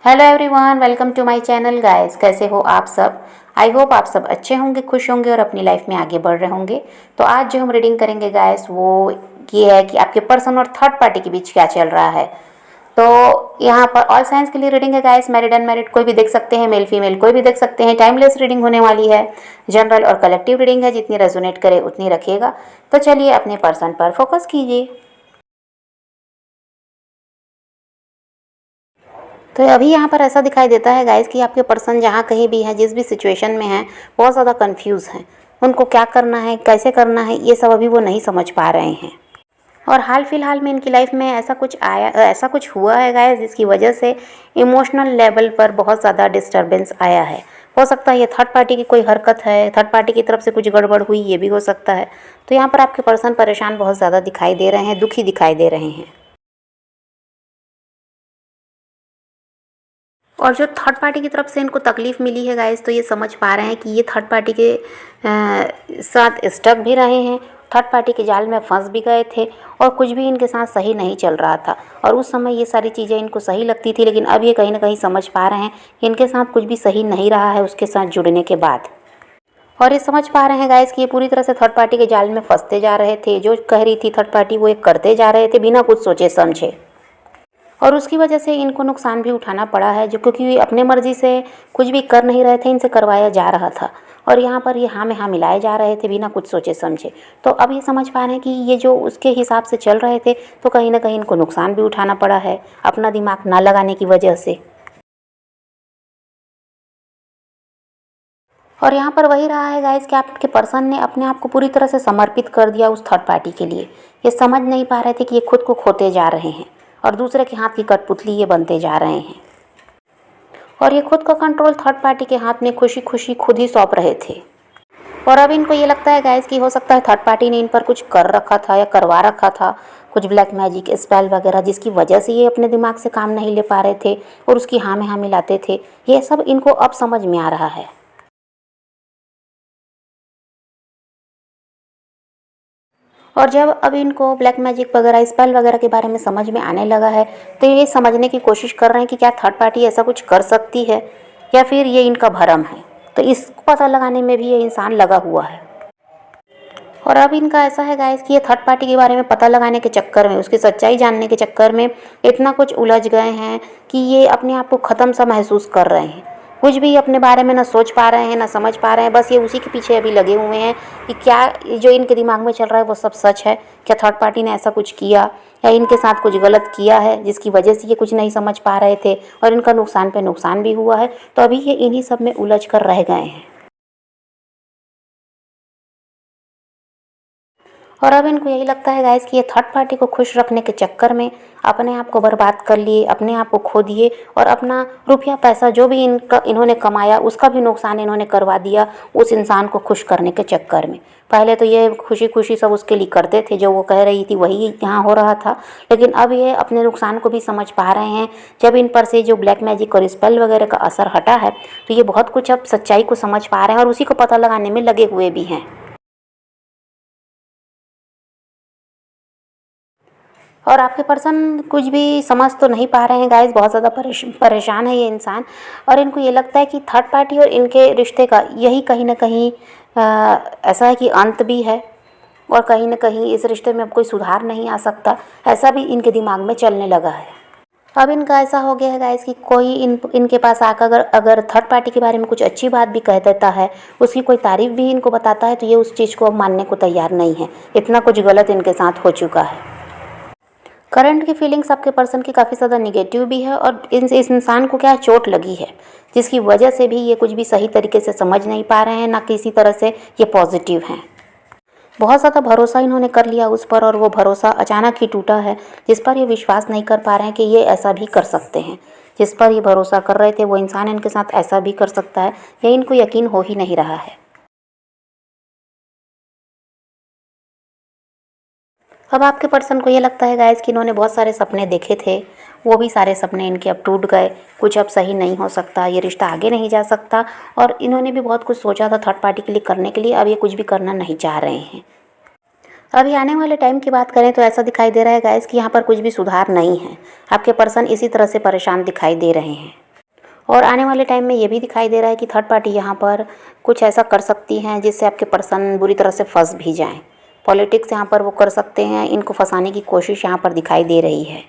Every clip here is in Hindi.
Hello everyone, welcome to my channel guys. कैसे हो आप सब? आई होप आप सब अच्छे होंगे, खुश होंगे और अपनी लाइफ में आगे बढ़ रहे होंगे। तो आज जो हम रीडिंग करेंगे गाइस वो ये है कि आपके पर्सन और थर्ड पार्टी के बीच क्या चल रहा है। तो यहाँ पर ऑल साइंस के लिए रीडिंग है गाइस। मैरिड अनमैरिड कोई भी देख सकते हैं, मेल फीमेल कोई भी देख सकते हैं। टाइमलेस रीडिंग होने वाली है। जनरल और कलेक्टिव रीडिंग है, जितनी रेजोनेट करे उतनी रखिएगा। तो चलिए अपने पर्सन पर फोकस कीजिए। तो अभी यहाँ पर ऐसा दिखाई देता है गाइस कि आपके पर्सन जहाँ कहीं भी हैं, जिस भी सिचुएशन में हैं, बहुत ज़्यादा कंफ्यूज हैं। उनको क्या करना है, कैसे करना है, ये सब अभी वो नहीं समझ पा रहे हैं। और हाल फिलहाल में इनकी लाइफ में ऐसा कुछ हुआ है गाइस, जिसकी वजह से इमोशनल लेवल पर बहुत ज़्यादा डिस्टरबेंस आया है। हो सकता है ये थर्ड पार्टी की कोई हरकत है, थर्ड पार्टी की तरफ से कुछ गड़बड़ हुई, ये भी हो सकता है। तो यहाँ पर आपके पर्सन परेशान बहुत ज़्यादा दिखाई दे रहे हैं, दुखी दिखाई दे रहे हैं। और जो थर्ड पार्टी की तरफ से इनको तकलीफ़ मिली है गाइस, तो ये समझ पा रहे हैं कि ये थर्ड पार्टी के साथ स्टक भी रहे हैं, थर्ड पार्टी के जाल में फंस भी गए थे और कुछ भी इनके साथ सही नहीं चल रहा था। और उस समय ये सारी चीज़ें इनको सही लगती थी, लेकिन अब ये कहीं ना कहीं समझ पा रहे हैं कि इनके साथ कुछ भी सही नहीं रहा है उसके साथ जुड़ने के बाद। और ये समझ पा रहे हैं गाइस कि ये पूरी तरह से थर्ड पार्टी के जाल में फंसते जा रहे थे। जो कह रही थी थर्ड पार्टी वो एक करते जा रहे थे बिना कुछ सोचे समझे। और उसकी वजह से इनको नुकसान भी उठाना पड़ा है, जो क्योंकि अपने मर्जी से कुछ भी कर नहीं रहे थे, इनसे करवाया जा रहा था। और यहाँ पर ये हाँ में हाँ मिलाए जा रहे थे बिना कुछ सोचे समझे। तो अब ये समझ पा रहे हैं कि ये जो उसके हिसाब से चल रहे थे, तो कहीं ना कहीं इनको नुकसान भी उठाना पड़ा है अपना दिमाग ना लगाने की वजह से। और यहाँ पर वही रहा है गाइस कि आपके पर्सन ने अपने आप को पूरी तरह से समर्पित कर दिया उस थर्ड पार्टी के लिए। ये समझ नहीं पा रहे थे कि ये खुद को खोते जा रहे हैं और दूसरे के हाथ की कठपुतली ये बनते जा रहे हैं। और ये खुद का कंट्रोल थर्ड पार्टी के हाथ में खुशी खुशी खुद ही सौंप रहे थे। और अब इनको ये लगता है गाइस कि हो सकता है थर्ड पार्टी ने इन पर कुछ कर रखा था या करवा रखा था, कुछ ब्लैक मैजिक स्पेल वगैरह, जिसकी वजह से ये अपने दिमाग से काम नहीं ले पा रहे थे और उसकी हाँ में हाँ मिलाते थे। ये सब इनको अब समझ में आ रहा है। और जब अब इनको ब्लैक मैजिक वगैरह स्पेल वगैरह के बारे में समझ में आने लगा है, तो ये समझने की कोशिश कर रहे हैं कि क्या थर्ड पार्टी ऐसा कुछ कर सकती है या फिर ये इनका भरम है। तो इसको पता लगाने में भी ये इंसान लगा हुआ है। और अब इनका ऐसा है गाइस कि ये थर्ड पार्टी के बारे में पता लगाने के चक्कर में, उसकी सच्चाई जानने के चक्कर में इतना कुछ उलझ गए हैं कि ये अपने आप को ख़त्म सा महसूस कर रहे हैं। कुछ भी अपने बारे में ना सोच पा रहे हैं ना समझ पा रहे हैं। बस ये उसी के पीछे अभी लगे हुए हैं कि क्या जो इनके दिमाग में चल रहा है वो सब सच है, क्या थर्ड पार्टी ने ऐसा कुछ किया या इनके साथ कुछ गलत किया है जिसकी वजह से ये कुछ नहीं समझ पा रहे थे और इनका नुकसान पे नुकसान भी हुआ है। तो अभी ये इन्हीं सब में उलझ कर रह गए हैं। और अब इनको यही लगता है गाइस कि ये थर्ड पार्टी को खुश रखने के चक्कर में अपने आप को बर्बाद कर लिए, अपने आप को खो दिए और अपना रुपया पैसा जो भी इन्होंने कमाया उसका भी नुकसान इन्होंने करवा दिया उस इंसान को खुश करने के चक्कर में। पहले तो ये खुशी खुशी सब उसके लिए करते थे, जो वो कह रही थी वही यहाँ हो रहा था। लेकिन अब ये अपने नुकसान को भी समझ पा रहे हैं। जब इन पर से जो ब्लैक मैजिक और स्पेल वगैरह का असर हटा है, तो ये बहुत कुछ अब सच्चाई को समझ पा रहे हैं और उसी को पता लगाने में लगे हुए भी हैं। और आपके पर्सन कुछ भी समझ तो नहीं पा रहे हैं गाइस, बहुत ज़्यादा परेशान है ये इंसान। और इनको ये लगता है कि थर्ड पार्टी और इनके रिश्ते का यही कहीं ना कहीं ऐसा है कि अंत भी है और कहीं ना कहीं इस रिश्ते में अब कोई सुधार नहीं आ सकता, ऐसा भी इनके दिमाग में चलने लगा है। अब इनका ऐसा हो गया है गाइस कि कोई इनके पास आकर अगर थर्ड पार्टी के बारे में कुछ अच्छी बात भी कह देता है, उसकी कोई तारीफ भी इनको बताता है, तो ये उस चीज़ को अब मानने को तैयार नहीं है। इतना कुछ गलत इनके साथ हो चुका है। करंट की फीलिंग्स आपके पर्सन की काफ़ी ज़्यादा निगेटिव भी है और इस इंसान को क्या चोट लगी है, जिसकी वजह से भी ये कुछ भी सही तरीके से समझ नहीं पा रहे हैं, ना किसी तरह से ये पॉजिटिव हैं। बहुत ज़्यादा भरोसा इन्होंने कर लिया उस पर और वो भरोसा अचानक ही टूटा है। जिस पर ये विश्वास नहीं कर पा रहे हैं कि ये ऐसा भी कर सकते हैं, जिस पर ये भरोसा कर रहे थे वो इंसान इनके साथ ऐसा भी कर सकता है, ये इनको यकीन हो ही नहीं रहा है। अब आपके पर्सन को ये लगता है गाइस कि इन्होंने बहुत सारे सपने देखे थे, वो भी सारे सपने इनके अब टूट गए। कुछ अब सही नहीं हो सकता, ये रिश्ता आगे नहीं जा सकता। और इन्होंने भी बहुत कुछ सोचा था थर्ड पार्टी के लिए करने के लिए, अब ये कुछ भी करना नहीं चाह रहे हैं। अभी आने वाले टाइम की बात करें तो ऐसा दिखाई दे रहा है गाइस कि यहाँ पर कुछ भी सुधार नहीं है। आपके पर्सन इसी तरह से परेशान दिखाई दे रहे हैं। और आने वाले टाइम में ये भी दिखाई दे रहा है कि थर्ड पार्टी यहाँ पर कुछ ऐसा कर सकती हैं जिससे आपके पर्सन बुरी तरह से फंस भी जाएं। पॉलिटिक्स यहाँ पर वो कर सकते हैं, इनको फंसाने की कोशिश यहाँ पर दिखाई दे रही है।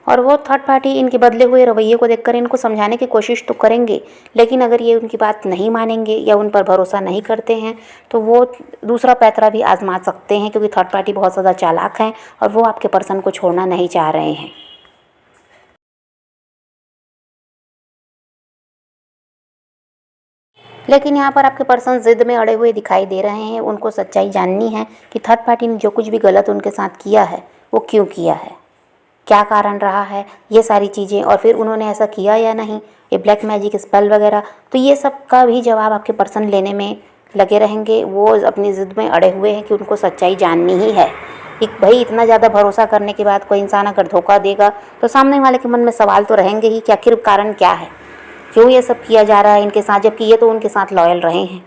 और वो थर्ड पार्टी इनके बदले हुए रवैये को देखकर इनको समझाने की कोशिश तो करेंगे, लेकिन अगर ये उनकी बात नहीं मानेंगे या उन पर भरोसा नहीं करते हैं तो वो दूसरा पैतरा भी आजमा सकते हैं, क्योंकि थर्ड पार्टी बहुत ज़्यादा चालाक हैं और वो आपके पर्सन को छोड़ना नहीं चाह रहे हैं। लेकिन यहाँ पर आपके पर्सन ज़िद में अड़े हुए दिखाई दे रहे हैं। उनको सच्चाई जाननी है कि थर्ड पार्टी ने जो कुछ भी गलत उनके साथ किया है वो क्यों किया है, क्या कारण रहा है, ये सारी चीज़ें, और फिर उन्होंने ऐसा किया या नहीं, ये ब्लैक मैजिक स्पेल वगैरह, तो ये सब का भी जवाब आपके पर्सन लेने में लगे रहेंगे। वो अपनी ज़िद में अड़े हुए हैं कि उनको सच्चाई जाननी ही है। एक भाई इतना ज़्यादा भरोसा करने के बाद कोई इंसान अगर धोखा देगा तो सामने वाले के मन में सवाल तो रहेंगे ही कि आखिर कारण क्या है, क्यों ये सब किया जा रहा है इनके साथ, जबकि ये तो उनके साथ लॉयल रहे हैं।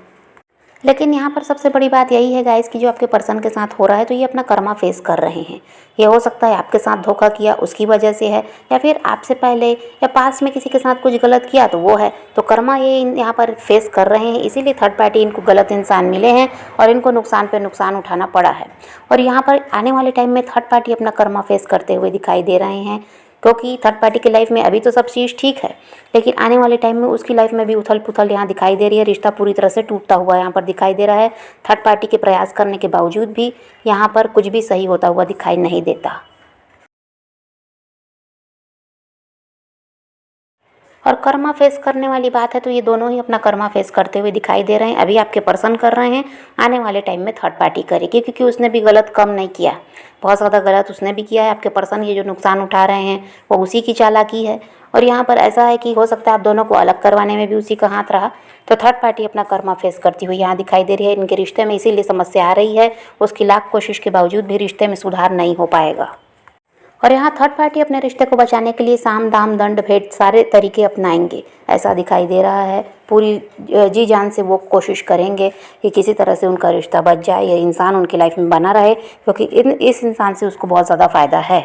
लेकिन यहाँ पर सबसे बड़ी बात यही है गाइस कि जो आपके पर्सन के साथ हो रहा है तो ये अपना कर्मा फेस कर रहे हैं। ये हो सकता है आपके साथ धोखा किया उसकी वजह से है, या फिर आपसे पहले या पास में किसी के साथ कुछ गलत किया तो वो है, तो कर्मा ये यहाँ पर फेस कर रहे हैं। इसीलिए थर्ड पार्टी इनको गलत इंसान मिले हैं और इनको नुकसान पर नुकसान उठाना पड़ा है। और यहाँ पर आने वाले टाइम में थर्ड पार्टी अपना कर्मा फेस करते हुए दिखाई दे रहे हैं, क्योंकि थर्ड पार्टी की लाइफ में अभी तो सब चीज़ ठीक है, लेकिन आने वाले टाइम में उसकी लाइफ में भी उथल पुथल यहाँ दिखाई दे रही है। रिश्ता पूरी तरह से टूटता हुआ यहाँ पर दिखाई दे रहा है। थर्ड पार्टी के प्रयास करने के बावजूद भी यहाँ पर कुछ भी सही होता हुआ दिखाई नहीं देता। और कर्मा फेस करने वाली बात है तो ये दोनों ही अपना कर्मा फेस करते हुए दिखाई दे रहे हैं। अभी आपके पर्सन कर रहे हैं, आने वाले टाइम में थर्ड पार्टी करेगी, क्योंकि उसने भी गलत कम नहीं किया, बहुत ज़्यादा गलत उसने भी किया है। आपके पर्सन ये जो नुकसान उठा रहे हैं वो उसी की चालाकी है। और यहाँ पर ऐसा है कि हो सकता है आप दोनों को अलग करवाने में भी उसी का हाथ रहा। तो थर्ड पार्टी अपना कर्मा फेस करती हुई यहाँ दिखाई दे रही है। इनके रिश्ते में इसीलिए समस्या आ रही है, उसकी लाख कोशिश के बावजूद भी रिश्ते में सुधार नहीं हो पाएगा। और यहाँ थर्ड पार्टी अपने रिश्ते को बचाने के लिए साम दाम दंड भेंट सारे तरीके अपनाएंगे, ऐसा दिखाई दे रहा है। पूरी जी जान से वो कोशिश करेंगे कि किसी तरह से उनका रिश्ता बच जाए, ये इंसान उनकी लाइफ में बना रहे, क्योंकि इस इंसान से उसको बहुत ज़्यादा फ़ायदा है।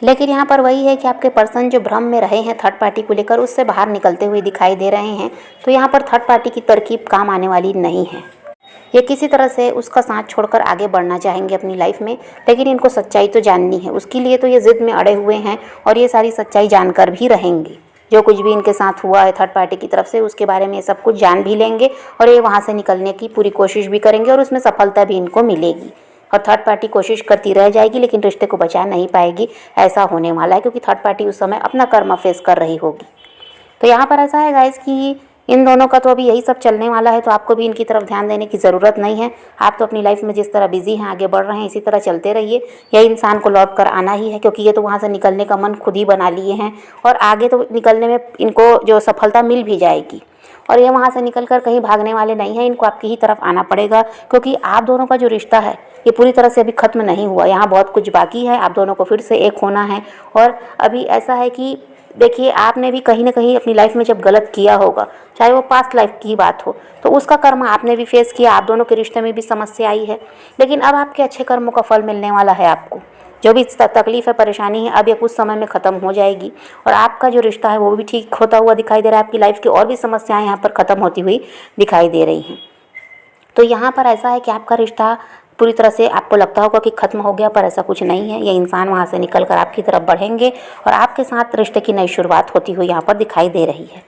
लेकिन यहाँ पर वही है कि आपके पर्सन जो भ्रम में रहे हैं थर्ड पार्टी को लेकर, उससे बाहर निकलते हुए दिखाई दे रहे हैं। तो यहाँ पर थर्ड पार्टी की तरकीब काम आने वाली नहीं है। ये किसी तरह से उसका साथ छोड़कर आगे बढ़ना चाहेंगे अपनी लाइफ में, लेकिन इनको सच्चाई तो जाननी है। उसके लिए तो ये ज़िद में अड़े हुए हैं और ये सारी सच्चाई जानकर भी रहेंगे। जो कुछ भी इनके साथ हुआ है थर्ड पार्टी की तरफ से उसके बारे में ये सब कुछ जान भी लेंगे और ये वहाँ से निकलने की पूरी कोशिश भी करेंगे और उसमें सफलता भी इनको मिलेगी। और थर्ड पार्टी कोशिश करती रह जाएगी लेकिन रिश्ते को बचा नहीं पाएगी, ऐसा होने वाला है, क्योंकि थर्ड पार्टी उस समय अपना कर्म फेस कर रही होगी। तो यहाँ पर ऐसा है गाइस कि इन दोनों का तो अभी यही सब चलने वाला है, तो आपको भी इनकी तरफ ध्यान देने की ज़रूरत नहीं है। आप तो अपनी लाइफ में जिस तरह बिजी हैं, आगे बढ़ रहे हैं, इसी तरह चलते रहिए। यही इंसान को लौट कर आना ही है, क्योंकि ये तो वहाँ से निकलने का मन खुद ही बना लिए हैं और आगे तो निकलने में इनको जो सफलता मिल भी जाएगी। और ये वहाँ से निकल कर कहीं भागने वाले नहीं हैं, इनको आपकी ही तरफ आना पड़ेगा, क्योंकि आप दोनों का जो रिश्ता है ये पूरी तरह से अभी ख़त्म नहीं हुआ। यहाँ बहुत कुछ बाकी है, आप दोनों को फिर से एक होना है। और अभी ऐसा है कि देखिए, आपने भी कहीं ना कहीं अपनी लाइफ में जब गलत किया होगा, चाहे वो पास्ट लाइफ की बात हो, तो उसका कर्म आपने भी फेस किया, आप दोनों के रिश्ते में भी समस्या आई है। लेकिन अब आपके अच्छे कर्मों का फल मिलने वाला है। आपको जो भी तकलीफ़ है, परेशानी है, अब ये कुछ समय में ख़त्म हो जाएगी और आपका जो रिश्ता है वो भी ठीक होता हुआ दिखाई दे रहा है। आपकी लाइफ की और भी समस्याएं यहाँ पर ख़त्म होती हुई दिखाई दे रही हैं। तो यहाँ पर ऐसा है कि आपका रिश्ता पूरी तरह से आपको लगता होगा कि ख़त्म हो गया, पर ऐसा कुछ नहीं है। ये इंसान वहाँ से निकल कर आपकी तरफ बढ़ेंगे और आपके साथ रिश्ते की नई शुरुआत होती हुई यहाँ पर दिखाई दे रही है।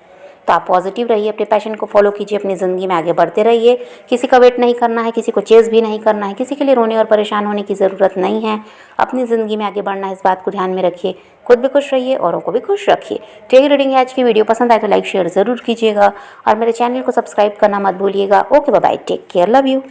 तो आप पॉजिटिव रहिए, अपने पैशन को फॉलो कीजिए, अपनी ज़िंदगी में आगे बढ़ते रहिए। किसी का वेट नहीं करना है, किसी को चेज़ भी नहीं करना है, किसी के लिए रोने और परेशान होने की ज़रूरत नहीं है। अपनी ज़िंदगी में आगे बढ़ना है, इस बात को ध्यान में रखिए। खुद भी खुश रहिए, औरों को भी खुश रखिए। तो यही रीडिंग है आज की। वीडियो पसंद आए तो लाइक शेयर ज़रूर कीजिएगा और मेरे चैनल को सब्सक्राइब करना मत भूलिएगा। Okay, bye bye, take care, love you.